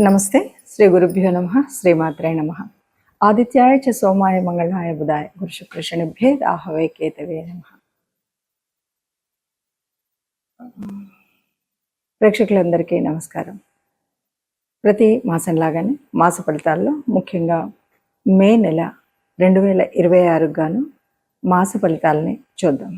నమస్తే. శ్రీ గురుభ్యో నమః. శ్రీమాత్రే నమః. ఆదిత్యాయ చ సోమాయ మంగళాయ బుధాయ గురు శుక్ర శనిభ్యే రాహవే కేతవే నమః. ప్రేక్షకులందరికీ నమస్కారం. ప్రతి మాసం లాగానే మాస ఫలితాల్లో ముఖ్యంగా మే నెల 2026 గాను మాస ఫలితాలని చూద్దాం.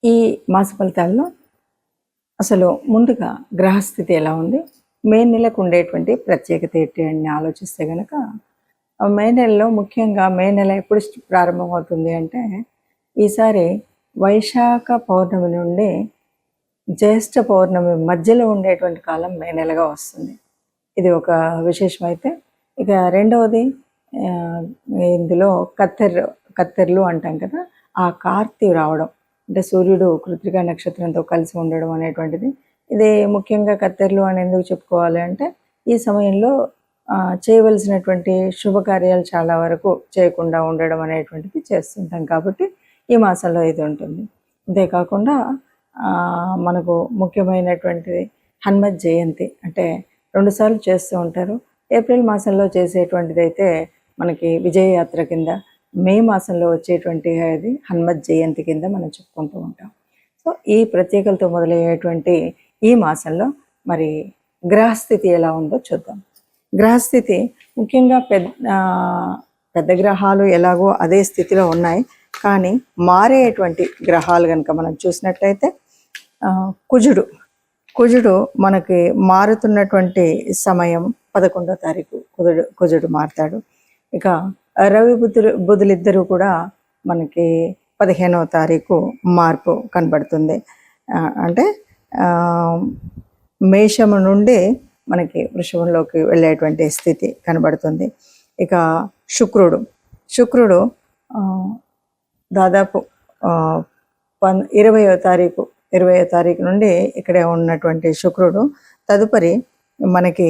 ఈ మాస ఫలితాల్లో అసలు ముందుగా గ్రహస్థితి ఎలా ఉంది, మే నెలకు ఉండేటువంటి ప్రత్యేకత ఏంటి అని ఆలోచిస్తే కనుక, మే నెలలో ముఖ్యంగా మే నెల ఎప్పుడు ప్రారంభమవుతుంది అంటే, ఈసారి వైశాఖ పౌర్ణమి నుండి జ్యేష్ఠ పౌర్ణమి మధ్యలో ఉండేటువంటి కాలం మే నెలగా వస్తుంది. ఇది ఒక విశేషమైతే, ఇక రెండవది ఇందులో కత్తెర్లు అంటాం కదా, ఆ కార్తీ రావడం అంటే సూర్యుడు కృత్తికా నక్షత్రంతో కలిసి ఉండడం అనేటువంటిది. ఇది ముఖ్యంగా కత్తెర్లు అని ఎందుకు చెప్పుకోవాలి అంటే, ఈ సమయంలో చేయవలసినటువంటి శుభకార్యాలు చాలా వరకు చేయకుండా ఉండడం అనేటువంటిది చేస్తుంటాం కాబట్టి ఈ మాసంలో ఇది ఉంటుంది. అంతేకాకుండా మనకు ముఖ్యమైనటువంటిది హనుమత్ జయంతి, అంటే 2 సార్లు చేస్తూ ఉంటారు. ఏప్రిల్ మాసంలో చేసేటువంటిది అయితే మనకి విజయయాత్ర కింద, మే మాసంలో వచ్చేటువంటి అది హనుమత్ జయంతి కింద మనం చెప్పుకుంటూ ఉంటాం. సో ఈ ప్రత్యేకతతో మొదలయ్యేటువంటి ఈ మాసంలో మరి గ్రహస్థితి ఎలా ఉందో చూద్దాం. గ్రహస్థితి ముఖ్యంగా పెద్ద గ్రహాలు ఎలాగో అదే స్థితిలో ఉన్నాయి, కానీ మారేటువంటి గ్రహాలు కనుక మనం చూసినట్లయితే కుజుడు మనకి మారుతున్నటువంటి సమయం 11వ తారీఖు కుజుడు మారుతాడు. ఇక రవి బుధులిద్దరూ కూడా మనకి 15వ తారీఖు మార్పు కనబడుతుంది. అంటే మేషము నుండి మనకి వృషభంలోకి వెళ్ళేటువంటి స్థితి కనబడుతుంది. ఇక శుక్రుడు దాదాపు 20వ తారీఖు నుండి ఇక్కడే ఉన్నటువంటి శుక్రుడు తదుపరి మనకి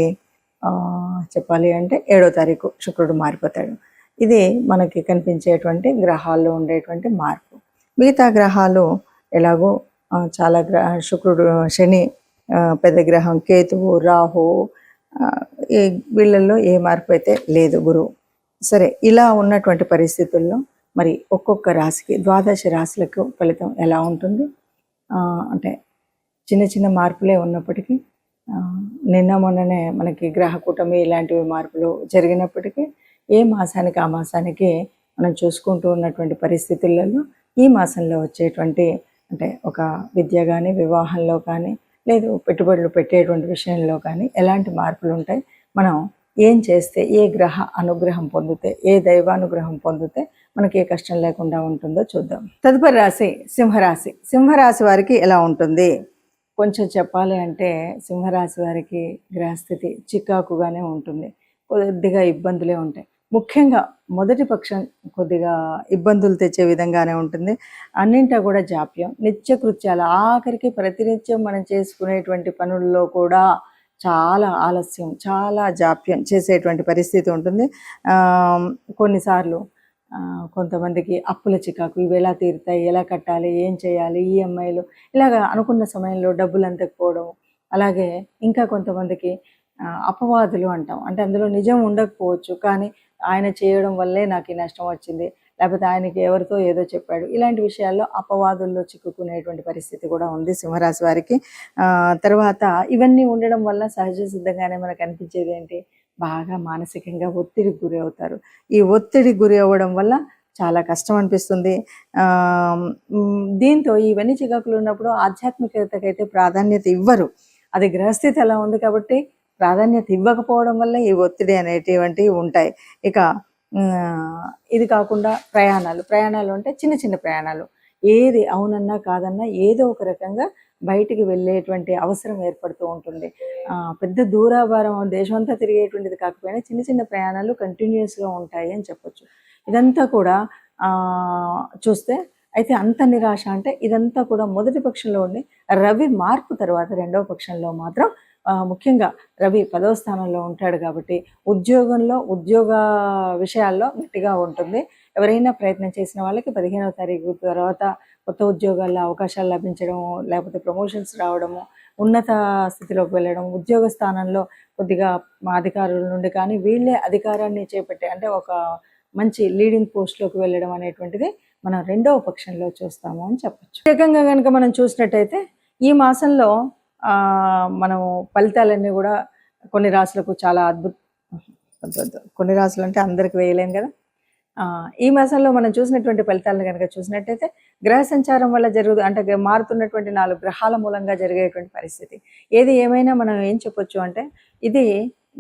చెప్పాలి అంటే 7వ తారీఖు శుక్రుడు మారిపోతాడు. ఇది మనకి కనిపించేటువంటి గ్రహాల్లో ఉండేటువంటి మార్పు. మిగతా గ్రహాలు ఎలాగో చాలా శుక్రుడు, శని, పెద్ద గ్రహం కేతువు, రాహు, ఈ వీళ్ళల్లో ఏ మార్పు అయితే లేదు, గురువు. సరే, ఇలా ఉన్నటువంటి పరిస్థితుల్లో మరి ఒక్కొక్క రాశికి 12 రాశులకు ఫలితం ఎలా ఉంటుంది అంటే చిన్న చిన్న మార్పులే ఉన్నప్పటికీ, నిన్న మొన్ననే మనకి గ్రహ కూటమి ఇలాంటివి మార్పులు జరిగినప్పటికీ ఏ మాసానికి ఆ మాసానికి మనం చూసుకుంటూ ఉన్నటువంటి పరిస్థితులలో ఈ మాసంలో వచ్చేటువంటి అంటే ఒక విద్య కానీ, వివాహంలో కానీ, లేదు పెట్టుబడులు పెట్టేటువంటి విషయంలో కానీ ఎలాంటి మార్పులు ఉంటాయి, మనం ఏం చేస్తే, ఏ గ్రహ అనుగ్రహం పొందితే, ఏ దైవానుగ్రహం పొందితే మనకి ఏ కష్టం లేకుండా ఉంటుందో చూద్దాం. తదుపరి రాశి సింహరాశి. సింహరాశి వారికి ఎలా ఉంటుంది కొంచెం చెప్పాలి అంటే, సింహరాశి వారికి గ్రహస్థితి చికాకుగానే ఉంటుంది. కొద్దిగా ఇబ్బందులే ఉంటాయి. ముఖ్యంగా మొదటి పక్షం కొద్దిగా ఇబ్బందులు తెచ్చే విధంగానే ఉంటుంది. అన్నింటా కూడా జాప్యం, నిత్యకృత్యాలు, ఆఖరికి ప్రతినిత్యం మనం చేసుకునేటువంటి పనుల్లో కూడా చాలా ఆలస్యం, చాలా జాప్యం చేసేటువంటి పరిస్థితి ఉంటుంది. కొన్నిసార్లు కొంతమందికి అప్పుల చికాకు, ఇవి ఎలా తీరుతాయి, ఎలా కట్టాలి, ఏం చేయాలి, ఈఎంఐలు, ఇలాగ అనుకున్న సమయంలో డబ్బులు అందకపోవడం. అలాగే ఇంకా కొంతమందికి అపవాదులు అంటాం, అంటే అందులో నిజం ఉండకపోవచ్చు, కానీ ఆయన చేయడం వల్లే నాకు ఈ నష్టం వచ్చింది, లేకపోతే ఆయనకి ఎవరితో ఏదో చెప్పాడు, ఇలాంటి విషయాల్లో అపవాదుల్లో చిక్కుకునేటువంటి పరిస్థితి కూడా ఉంది సింహరాశి వారికి. తర్వాత ఇవన్నీ ఉండడం వల్ల సహజ సిద్ధంగానే మనకు అనిపించేది ఏంటి, బాగా మానసికంగా ఒత్తిడికి గురి అవుతారు. ఈ ఒత్తిడికి గురి అవ్వడం వల్ల చాలా కష్టం అనిపిస్తుంది. దీంతో ఇవన్నీ చికాకులు ఉన్నప్పుడు ఆధ్యాత్మికతకైతే ప్రాధాన్యత ఇవ్వరు. అది గ్రహస్థితి అలా ఉంది కాబట్టి ప్రాధాన్యత ఇవ్వకపోవడం వల్ల ఈ ఒత్తిడి అనేటువంటివి ఉంటాయి. ఇక ఇది కాకుండా ప్రయాణాలు అంటే చిన్న చిన్న ప్రయాణాలు, ఏది అవునన్నా కాదన్నా ఏదో ఒక రకంగా బయటికి వెళ్ళేటువంటి అవసరం ఏర్పడుతూ ఉంటుంది. పెద్ద దూరాభారం దేశం అంతా తిరిగేటువంటిది కాకపోయినా చిన్న చిన్న ప్రయాణాలు కంటిన్యూస్గా ఉంటాయి అని చెప్పొచ్చు. ఇదంతా కూడా చూస్తే అయితే అంత నిరాశ అంటే ఇదంతా కూడా మొదటి పక్షంలో ఉండి రవి మార్పు తర్వాత 2వ పక్షంలో మాత్రం ముఖ్యంగా రవి 10వ స్థానంలో ఉంటాడు కాబట్టి ఉద్యోగ విషయాల్లో గట్టిగా ఉంటుంది. ఎవరైనా ప్రయత్నం చేసిన వాళ్ళకి 15వ తారీఖు తర్వాత కొత్త ఉద్యోగాల్లో అవకాశాలు లభించడము, లేకపోతే ప్రమోషన్స్ రావడము, ఉన్నత స్థితిలోకి వెళ్ళడం, ఉద్యోగ స్థానంలో కొద్దిగా మా అధికారుల నుండి కానీ వీళ్ళే అధికారాన్ని చేపట్టే అంటే ఒక మంచి లీడింగ్ పోస్ట్లోకి వెళ్ళడం అనేటువంటిది మనం రెండవ పక్షంలో చూస్తాము అని చెప్పచ్చు. ప్రత్యేకంగా కనుక మనం చూసినట్టయితే ఈ మాసంలో మనం ఫలితాలన్నీ కూడా కొన్ని రాశులకు చాలా కొన్ని రాశులు అంటే అందరికి వేయలేం కదా. ఈ మాసంలో మనం చూసినటువంటి ఫలితాలను కనుక చూసినట్టయితే గ్రహ సంచారం వల్ల అంటే మారుతున్నటువంటి 4 గ్రహాల మూలంగా జరిగేటువంటి పరిస్థితి. ఏది ఏమైనా మనం ఏం చెప్పొచ్చు అంటే ఇది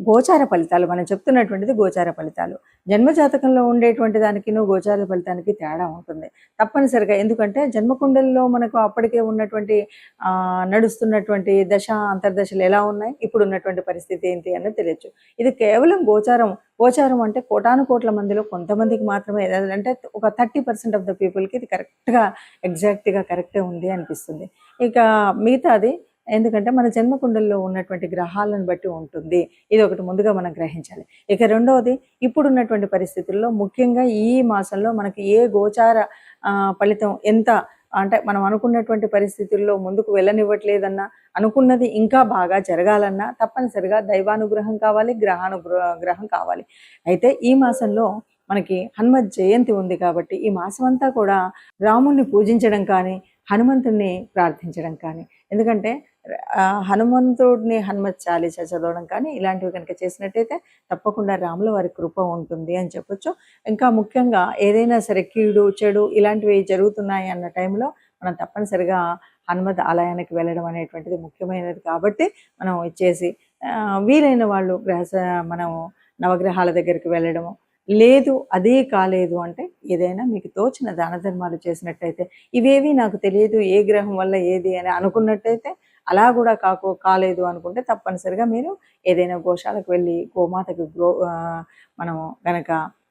గోచార ఫలితాలు. మనం చెప్తున్నటువంటిది గోచార ఫలితాలు. జన్మజాతకంలో ఉండేటువంటి దానికిను గోచార ఫలితానికి తేడా ఉంటుంది తప్పనిసరిగా. ఎందుకంటే జన్మకుండల్లో మనకు అప్పటికే ఉన్నటువంటి నడుస్తున్నటువంటి దశ అంతర్దశలు ఎలా ఉన్నాయి, ఇప్పుడు ఉన్నటువంటి పరిస్థితి ఏంటి అన్నది తెలియచ్చు. ఇది కేవలం గోచారం అంటే కోటాను కోట్ల మందిలో కొంతమందికి మాత్రమే, అంటే ఒక 30% ఆఫ్ ద పీపుల్కి ఇది కరెక్ట్గా ఎగ్జాక్ట్గా కరెక్టే ఉంది అనిపిస్తుంది. ఇక మిగతాది ఎందుకంటే మన జన్మకుండల్లో ఉన్నటువంటి గ్రహాలను బట్టి ఉంటుంది. ఇది ఒకటి ముందుగా మనం గ్రహించాలి. ఇక రెండవది, ఇప్పుడున్నటువంటి పరిస్థితుల్లో ముఖ్యంగా ఈ మాసంలో మనకి ఏ గోచార ఫలితం ఎంత అంటే మనం అనుకున్నటువంటి పరిస్థితుల్లో ముందుకు వెళ్ళనివ్వట్లేదన్నా, అనుకున్నది ఇంకా బాగా జరగాలన్నా తప్పనిసరిగా దైవానుగ్రహం కావాలి, గ్రహం కావాలి. అయితే ఈ మాసంలో మనకి హనుమత్ జయంతి ఉంది కాబట్టి ఈ మాసం అంతా కూడా రాముణ్ణి పూజించడం కానీ, హనుమంతుడిని ప్రార్థించడం కానీ, ఎందుకంటే హనుమంతుడిని హనుమత్ చాలీసా చదవడం కానీ ఇలాంటివి కనుక చేసినట్టయితే తప్పకుండా రాముల వారి కృప ఉంటుంది అని చెప్పొచ్చు. ఇంకా ముఖ్యంగా ఏదైనా సరే కీడు చెడు ఇలాంటివి జరుగుతున్నాయి అన్న టైంలో మనం తప్పనిసరిగా హనుమత్ ఆలయానికి వెళ్ళడం అనేటువంటిది ముఖ్యమైనది. కాబట్టి మనం ఇచ్చేసి వీలైన వాళ్ళు మనం నవగ్రహాల దగ్గరికి వెళ్ళడము, లేదు అదే కాలేదు అంటే ఏదైనా మీకు తోచిన దాన ధర్మాలు చేసినట్టయితే, ఇవేవి నాకు తెలియదు ఏ గ్రహం వల్ల ఏది అని అనుకున్నట్టయితే, అలా కూడా కాలేదు అనుకుంటే తప్పనిసరిగా మీరు ఏదైనా గోశాలకు వెళ్ళి గోమాతకి మనం గనక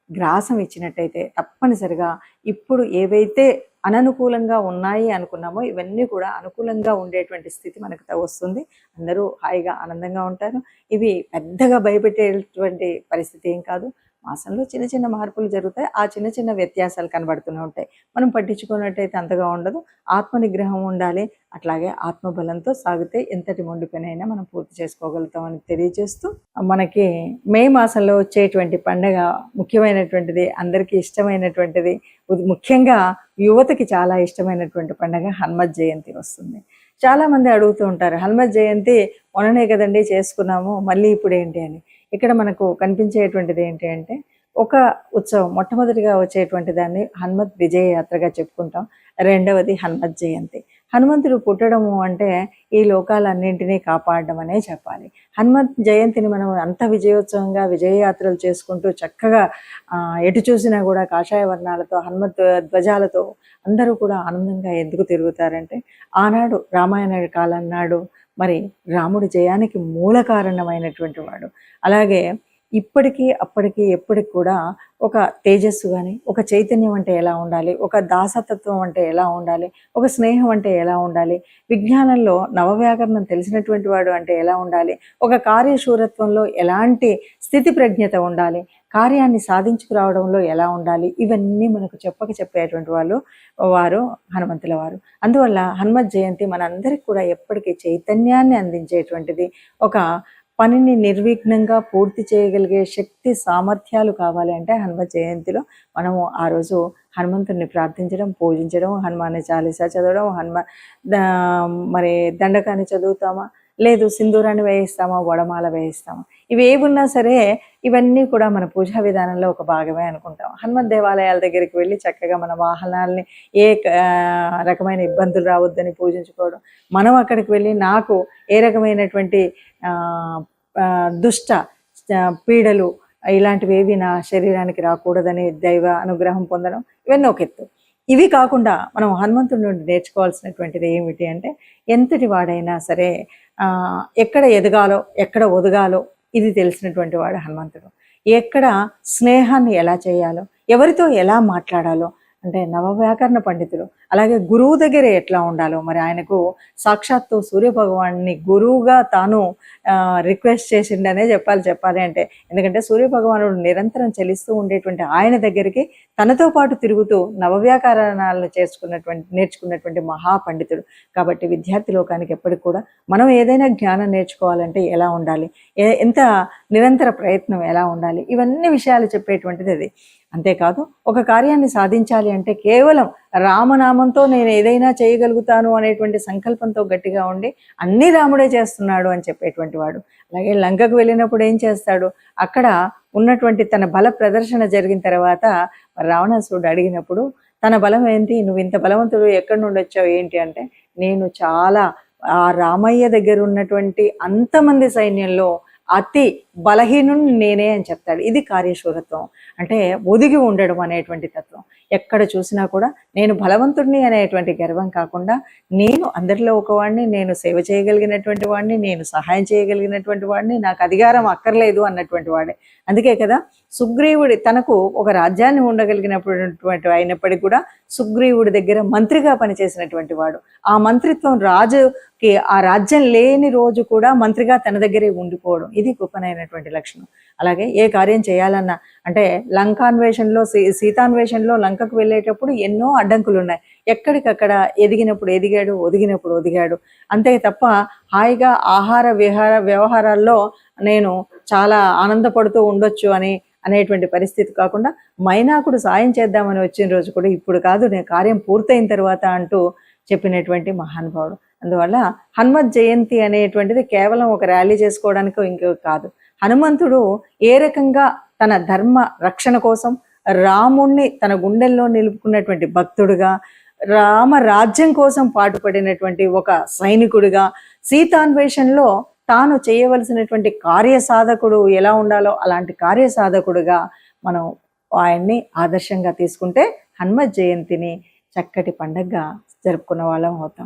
గ్రాసం ఇచ్చినట్టయితే తప్పనిసరిగా ఇప్పుడు ఏవైతే అననుకూలంగా ఉన్నాయి అనుకున్నామో ఇవన్నీ కూడా అనుకూలంగా ఉండేటువంటి స్థితి మనకు వస్తుంది. అందరూ హాయిగా ఆనందంగా ఉంటారు. ఇవి పెద్దగా భయపెట్టేటువంటి పరిస్థితి ఏం కాదు. మాసంలో చిన్న చిన్న మార్పులు జరుగుతాయి. ఆ చిన్న చిన్న వ్యత్యాసాలు కనబడుతూనే ఉంటాయి. మనం పట్టించుకున్నట్టయితే అంతగా ఉండదు. ఆత్మ నిగ్రహం ఉండాలి. అట్లాగే ఆత్మబలంతో సాగితే ఎంతటి మొండి పనైనా మనం పూర్తి చేసుకోగలుగుతామని తెలియజేస్తూ, మనకి మే మాసంలో వచ్చేటువంటి పండగ ముఖ్యమైనటువంటిది, అందరికీ ఇష్టమైనటువంటిది, ముఖ్యంగా యువతకి చాలా ఇష్టమైనటువంటి పండగ హనుమత్ జయంతి వస్తుంది. చాలామంది అడుగుతూ ఉంటారు, హనుమత్ జయంతి మొన్ననే కదండి చేసుకున్నాము, మళ్ళీ ఇప్పుడు ఏంటి అని. ఇక్కడ మనకు కనిపించేటువంటిది ఏంటి అంటే ఒక ఉత్సవం. మొట్టమొదటిగా వచ్చేటువంటి దాన్ని హనుమత్ విజయ యాత్రగా చెప్పుకుంటాం. రెండవది హనుమత్ జయంతి. హనుమంతుడు పుట్టడము అంటే ఈ లోకాలన్నింటినీ కాపాడడం అనే చెప్పాలి. హనుమత్ జయంతిని మనం అంత విజయోత్సవంగా విజయయాత్రలు చేసుకుంటూ చక్కగా ఎటు చూసినా కూడా కాషాయ వర్ణాలతో హనుమత్ ధ్వజాలతో అందరూ కూడా ఆనందంగా ఎందుకు తిరుగుతారంటే, ఆనాడు రామాయణ కాలం నాడు మరి రాముడి జయానికి మూల కారణమైనటువంటి వాడు. అలాగే ఇప్పటికీ అప్పటికి ఎప్పటికి కూడా ఒక తేజస్సు కానీ, ఒక చైతన్యం అంటే ఎలా ఉండాలి, ఒక దాసతత్వం అంటే ఎలా ఉండాలి, ఒక స్నేహం అంటే ఎలా ఉండాలి, విజ్ఞానంలో నవవ్యాకరణం తెలిసినటువంటి వాడు అంటే ఎలా ఉండాలి, ఒక కార్యశూరత్వంలో ఎలాంటి స్థితి ప్రజ్ఞత ఉండాలి, కార్యాన్ని సాధించుకురావడంలో ఎలా ఉండాలి, ఇవన్నీ మనకు చెప్పేటువంటి వారు హనుమంతుల వారు. అందువల్ల హనుమత్ జయంతి మనందరికీ కూడా ఎప్పటికీ చైతన్యాన్ని అందించేటువంటిది. ఒక పనిని నిర్విఘ్నంగా పూర్తి చేయగలిగే శక్తి సామర్థ్యాలు కావాలి అంటే హనుమత్ జయంతిలో మనము ఆ రోజు హనుమంతుడిని ప్రార్థించడం, పూజించడం, హనుమాన్ చాలీసా చదవడం, మరి దండకాన్ని చదువుతామా, లేదు సింధూరాన్ని వేయిస్తామా, వడమాల వేయిస్తామా, ఇవి ఏమున్నా సరే ఇవన్నీ కూడా మన పూజా విధానంలో ఒక భాగమే అనుకుంటాం. హనుమత్ దేవాలయాల దగ్గరికి వెళ్ళి చక్కగా మన వాహనాలని ఏ రకమైన ఇబ్బందులు రావద్దని పూజించుకోవడం, మనం అక్కడికి వెళ్ళి నాకు ఏ రకమైనటువంటి దుష్ట పీడలు ఇలాంటివి ఏవి నా శరీరానికి రాకూడదని దైవ అనుగ్రహం పొందడం, ఇవన్నీ ఒక ఎత్తు. ఇవి కాకుండా మనం హనుమంతుడి నుండి నేర్చుకోవాల్సినటువంటిది ఏమిటి అంటే, ఎంతటి వాడైనా సరే ఎక్కడ ఎదగాలో ఎక్కడ ఒదగాలో ఇది తెలిసినటువంటి వాడు హనుమంతుడు. ఎక్కడ స్నేహాన్ని ఎలా చేయాలో, ఎవరితో ఎలా మాట్లాడాలో, అంటే నవవ్యాకరణ పండితుడు. అలాగే గురువు దగ్గర ఎట్లా ఉండాలో, మరి ఆయనకు సాక్షాత్తు సూర్య భగవాన్ని గురువుగా తాను రిక్వెస్ట్ చేసిండనే చెప్పాలి అంటే. ఎందుకంటే సూర్య భగవానుడు నిరంతరం చలిస్తూ ఉండేటువంటి ఆయన దగ్గరికి తనతో పాటు తిరుగుతూ నవవ్యాకరణాలను నేర్చుకున్నటువంటి మహాపండితుడు. కాబట్టి విద్యార్థి లోకానికి ఎప్పటికి కూడా మనం ఏదైనా జ్ఞానం నేర్చుకోవాలంటే ఎలా ఉండాలి, ఎంత నిరంతర ప్రయత్నం ఎలా ఉండాలి, ఇవన్నీ విషయాలు చెప్పేటువంటిది అది. అంతేకాదు ఒక కార్యాన్ని సాధించాలి అంటే కేవలం రామనామంతో నేను ఏదైనా చేయగలుగుతాను అనేటువంటి సంకల్పంతో గట్టిగా ఉండి అన్నీ రాముడే చేస్తున్నాడు అని చెప్పేటువంటి వాడు. అలాగే లంకకు వెళ్ళినప్పుడు ఏం చేస్తాడు, అక్కడ ఉన్నటువంటి తన బల ప్రదర్శన జరిగిన తర్వాత రావణాసురుడు అడిగినప్పుడు తన బలం ఏంటి, నువ్వు ఇంత బలవంతుడు ఎక్కడి నుండి వచ్చావు ఏంటి అంటే, నేను చాలా ఆ రామయ్య దగ్గర ఉన్నటువంటి అంతమంది సైన్యంలో అతి బలహీనుని నేనే అని చెప్తాడు. ఇది కార్యశూరత్వం అంటే ఒదిగి ఉండడం అనేటువంటి తత్వం. ఎక్కడ చూసినా కూడా నేను బలవంతుడిని అనేటువంటి గర్వం కాకుండా నేను అందరిలో ఒకవాడిని, నేను సేవ చేయగలిగినటువంటి వాడిని, నేను సహాయం చేయగలిగినటువంటి వాడిని, నాకు అధికారం అక్కర్లేదు అన్నటువంటి వాడే. అందుకే కదా సుగ్రీవుడి తనకు ఒక రాజ్యాన్ని ఉండగలిగినటువంటి అయినప్పటికీ కూడా సుగ్రీవుడి దగ్గర మంత్రిగా పనిచేసినటువంటి వాడు. ఆ మంత్రిత్వం రాజుకి ఆ రాజ్యం లేని రోజు కూడా మంత్రిగా తన దగ్గరే ఉండిపోవడం, ఇది గొప్పనైనటువంటి లక్షణం. అలాగే ఏ కార్యం చేయాలన్నా అంటే లంకాన్వేషణలో సీతాన్వేషణలో లంకకు వెళ్ళేటప్పుడు ఎన్నో అడ్డంకులు ఉన్నాయి. ఎక్కడికక్కడ ఎదిగినప్పుడు ఎదిగాడు, ఒదిగినప్పుడు ఒదిగాడు. అంతే తప్ప హాయిగా ఆహార వ్యవహారాల్లో నేను చాలా ఆనందపడుతూ ఉండొచ్చు అనేటువంటి పరిస్థితి కాకుండా మైనాకుడు సాయం చేద్దామని వచ్చిన రోజు కూడా ఇప్పుడు కాదు, నేను కార్యం పూర్తయిన తర్వాత అంటూ చెప్పినటువంటి మహానుభావుడు. అందువల్ల హనుమత్ జయంతి అనేటువంటిది కేవలం ఒక ర్యాలీ చేసుకోవడానికి ఇంకో కాదు. హనుమంతుడు ఏ రకంగా తన ధర్మ రక్షణ కోసం రాముణ్ణి తన గుండెల్లో నిలుపుకున్నటువంటి భక్తుడుగా, రామ రాజ్యం కోసం పాటుపడినటువంటి ఒక సైనికుడిగా, సీతాన్వేషణలో తాను చేయవలసినటువంటి కార్యసాధకుడు ఎలా ఉండాలో అలాంటి కార్యసాధకుడుగా మనం ఆయన్ని ఆదర్శంగా తీసుకుంటే హనుమత్ జయంతిని చక్కటి పండగగా జరుపుకున్న వాళ్ళం అవుతాం.